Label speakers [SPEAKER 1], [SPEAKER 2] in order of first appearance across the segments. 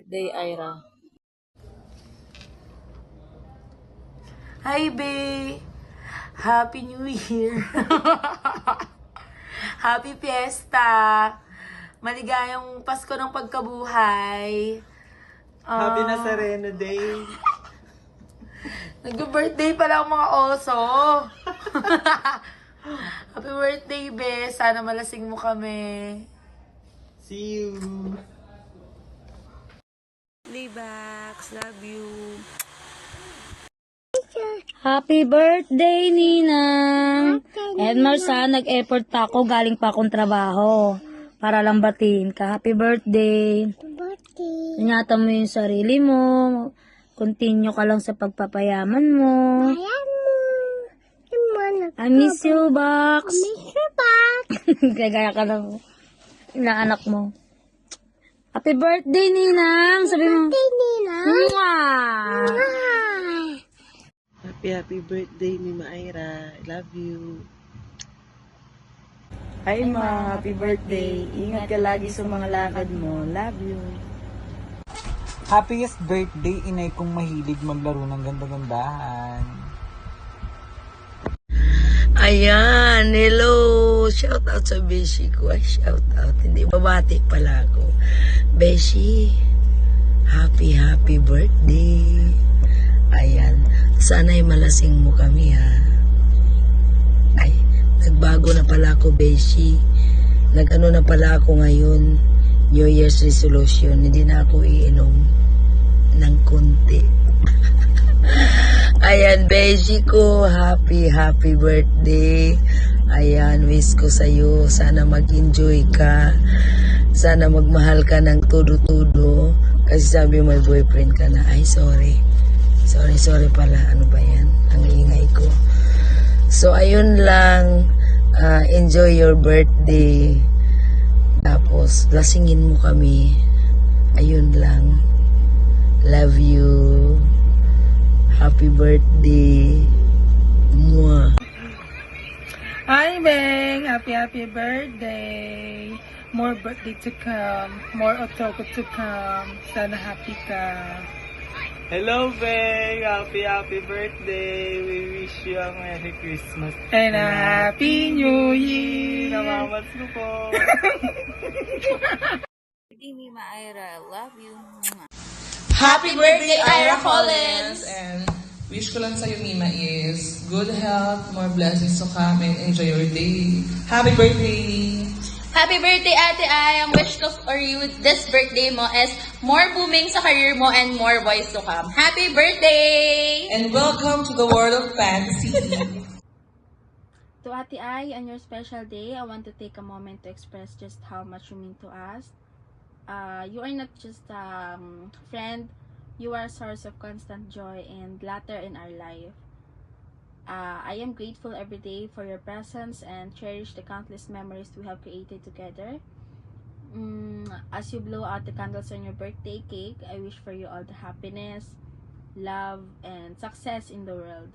[SPEAKER 1] birthday, Ira.
[SPEAKER 2] Hi, babe! Happy New Year! Happy Fiesta! Maligayang Pasko ng pagkabuhay!
[SPEAKER 3] Happy Nazareno Day!
[SPEAKER 2] Nag-birthday pala ang mga oso! Happy birthday, be! Sana malasing mo kami!
[SPEAKER 3] See you!
[SPEAKER 2] Playbacks, love you!
[SPEAKER 1] Happy birthday, Ninang! Edmar, nag-effort pa ako. Galing pa akong trabaho. Para lang batiin ka. Happy birthday! Ingatan mo yung sarili mo. Continue ka lang sa pagpapayaman mo. I miss you, Box. Gagaya ka lang ng anak mo. Happy birthday, Ninang! Sabi mo. Mwah!
[SPEAKER 3] Happy birthday, Mima Ira. I love you.
[SPEAKER 1] Hi, Ma. Happy birthday. Ingat ka lagi sa mga lakad mo. Love you.
[SPEAKER 3] Happiest birthday, inay kong mahilig maglaro ng ganda-gandahan.
[SPEAKER 2] Ayan, hello! Shout out sa Beshi ko. Ay, shout out. Hindi, babati pala ako. Beshi, happy birthday. Ayan, sana'y malasing mo kami, ha. Ay, nagbago na pala ako, Beshi. Nag-ano na pala ako ngayon, New Year's resolution. Hindi na ako iinom ng konti. Ayan, Beshi ko, happy birthday. Ayan, wish ko sa'yo, sana mag-enjoy ka. Sana magmahal ka ng todo-todo. Kasi sabi may boyfriend ka na. Ay, sorry pala. Ano ba yan? Ang ingay ko. So, ayun lang. Enjoy your birthday. Tapos, lasingin mo kami. Ayun lang. Love you. Happy birthday. Mwah.
[SPEAKER 4] Hi, Beng! Happy birthday! More birthday to come. More October to come. Sana happy ka.
[SPEAKER 3] Hello, Beng! Happy birthday! We wish you a Merry Christmas.
[SPEAKER 4] And a Happy New Year!
[SPEAKER 3] Namamats ko po.
[SPEAKER 1] Mima Ira, love you.
[SPEAKER 5] Happy birthday, Ira Collins! And wish ko lang sa'yo, Mima, is good health, more blessings to come, and enjoy your day. Happy birthday!
[SPEAKER 6] Happy birthday, Ate Ay! Ang wish ko for you this birthday mo is more booming sa career mo and more boys to come. Happy birthday!
[SPEAKER 5] And welcome to the world of fantasy.
[SPEAKER 7] To Ate Ay, on your special day, I want to take a moment to express just how much you mean to us. You are not just a friend, you are a source of constant joy and laughter in our life. I am grateful every day for your presence and cherish the countless memories we have created together. As you blow out the candles on your birthday cake, I wish for you all the happiness, love, and success in the world.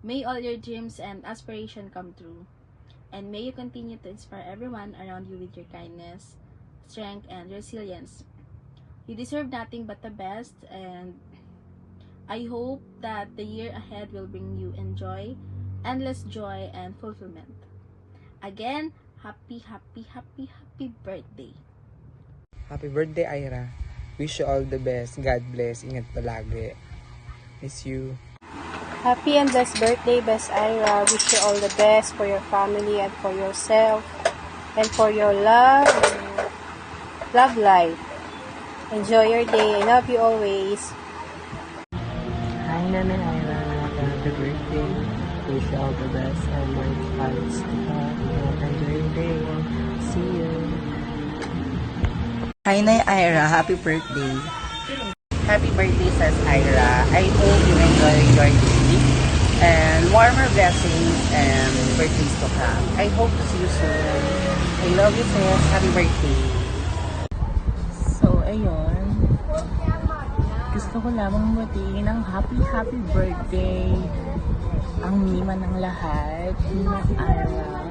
[SPEAKER 7] May all your dreams and aspirations come true. And may you continue to inspire everyone around you with your kindness, strength, and resilience. You deserve nothing but the best, and I hope that the year ahead will bring you endless joy and fulfillment. Again, happy birthday.
[SPEAKER 3] Happy birthday, Ira. Wish you all the best. God bless. Ingat palagi. Miss you.
[SPEAKER 8] Happy and blessed birthday, Best Ira. Wish you all the best for your family and for yourself and for your love life. Enjoy your day. I love you always.
[SPEAKER 3] Hi, Nanay Ira. Happy birthday. Wish you all the best and more times to come. Enjoy your day. See you.
[SPEAKER 2] Hi, Nay Ira. Happy birthday.
[SPEAKER 9] Happy birthday, says Ira. I hope you enjoy your day and warmer blessings and birthdays to come. I hope to see you soon. I love you, sis. Happy birthday.
[SPEAKER 1] So, ayun. Gusto ko lamang batiin ng happy birthday ang Mima ng lahat, Mima Ira.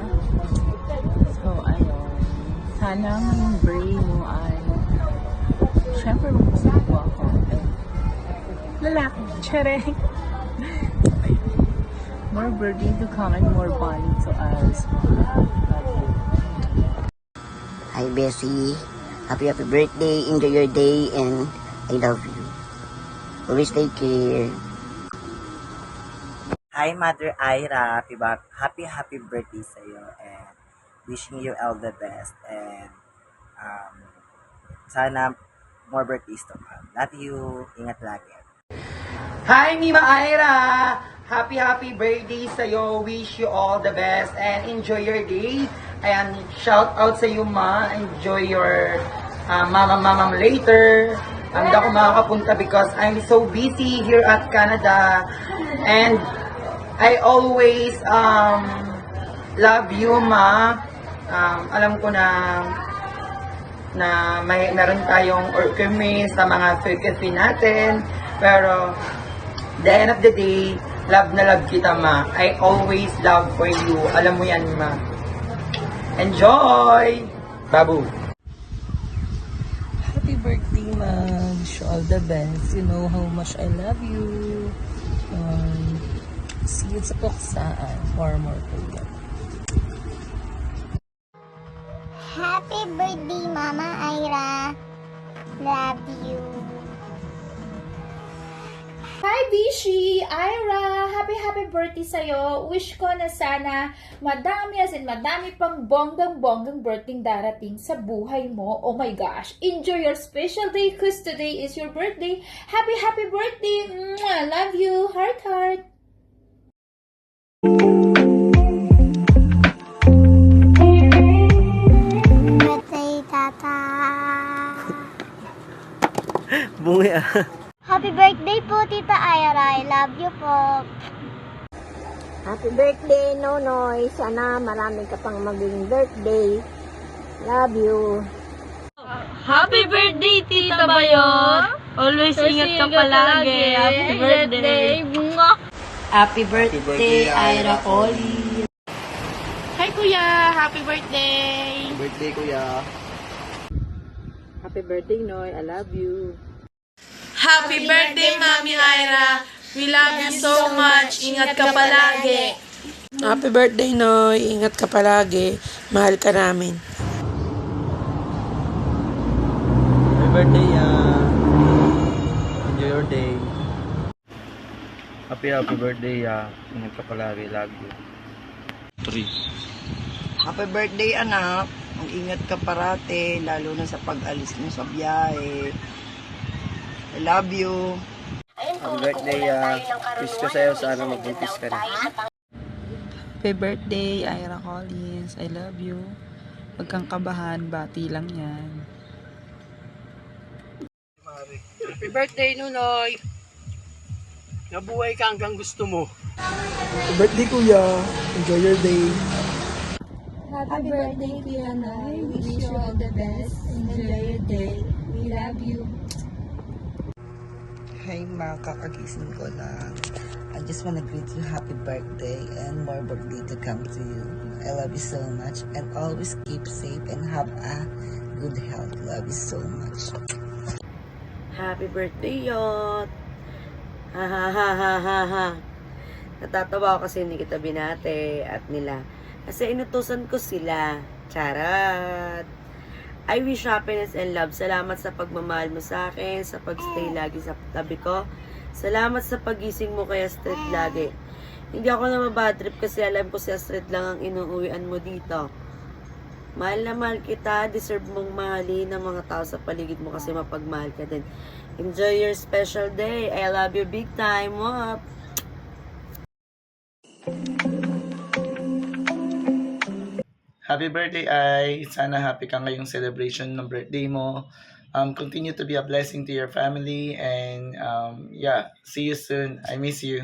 [SPEAKER 1] So, ayun. Sana ang brain mo ay
[SPEAKER 9] Siyempre, mag-gusto po ako. Lalaki, chareng. More birthday to come and more bonding to us. Love you.
[SPEAKER 10] Hi, Bessie. Happy birthday. Enjoy your day and I love you. Always take care.
[SPEAKER 9] Hi, Mother Ira. Happy birthday sa'yo and wishing you all the best and sana more birthdays to come. Love you. Ingat lagi. Hi, Mima Ira! Happy birthday sa'yo. Wish you all the best and enjoy your day. Ayan, shout out sa iyo, Ma. Enjoy your mama later. Hindi ako makakapunta because I'm so busy here at Canada. And I always love you, Ma. Alam ko na meron tayong kami sa mga frequency natin. Pero, the end of the day, love na love kita, Ma. I always love for you. Alam mo yan, Ma. Enjoy! Babu!
[SPEAKER 2] Happy birthday, ma'am. Wish you all the best. You know how much I love you. See you sa Poksaan for more program.
[SPEAKER 11] Happy birthday, Mama Ira. Love you.
[SPEAKER 6] Hi, Bishi! Ira! Happy birthday sa'yo. Wish ko na sana madami pang bonggang birthday darating sa buhay mo. Oh my gosh! Enjoy your special day because today is your birthday. Happy birthday! Mwah! Love you! Heart!
[SPEAKER 11] Birthday, Tata.
[SPEAKER 9] Bungi
[SPEAKER 11] Happy birthday po, Tita Ira. I love you po.
[SPEAKER 8] Happy birthday, Nonoy. Sana marami ka pang maging birthday. Love you.
[SPEAKER 1] Happy birthday, Tita Bayon! Always ingat ka palagi. Happy birthday! Happy birthday, Ira Collie!
[SPEAKER 7] Hi, Kuya! Happy birthday!
[SPEAKER 9] Birthday, Kuya.
[SPEAKER 8] Happy birthday, Noy. I love you.
[SPEAKER 4] Happy birthday, Mami Ira. We love you so much. Ingat ka palagi.
[SPEAKER 12] Happy birthday, Noy. Ingat ka palagi. Mahal ka namin.
[SPEAKER 3] Happy birthday, enjoy your day. Happy birthday, ingat ka palagi, love you. 3.
[SPEAKER 10] Happy birthday, anak. Mag-ingat ka parate, lalo na sa pag-alis mo sa biyahe. I love you.
[SPEAKER 3] Happy birthday, wish ko sa'yo sana magbuntis ka rin.
[SPEAKER 4] Happy birthday, Ira Collins. I love you. Huwag kang kabahan. Bati lang yan.
[SPEAKER 12] Happy birthday, Nonoy. Nabuhay ka hanggang gusto mo.
[SPEAKER 3] Happy birthday, Kuya. Enjoy your day.
[SPEAKER 1] Happy birthday, Kuya Nay. Wish you all the best. Enjoy your day. We love you.
[SPEAKER 2] Hi, ma. Kakagising ko lang. I just wanna greet you happy birthday and more birthday to come to you. I love you so much and always keep safe and have a good health. Love you so much.
[SPEAKER 10] Happy birthday, Yot! Ha ha ha ha ha ha. Natatawa ako kasi hindi kita binate at nila. Kasi inutusan ko sila. Charat! I wish happiness and love. Salamat sa pagmamahal mo sa akin, sa pagstay lagi sa tabi ko. Salamat sa pagising mo kay Astrid lagi. Hindi ako na mabadrip kasi alam ko si Astrid lang ang inuuwian mo dito. Mahal na mahal kita. Deserve mong mahalin ng mga tao sa paligid mo kasi mapagmahal ka din. Enjoy your special day. I love you big time. Mwah!
[SPEAKER 3] Happy birthday, Ay. Sana happy ka ngayong celebration ng birthday mo. Continue to be a blessing to your family and yeah, see you soon. I miss you.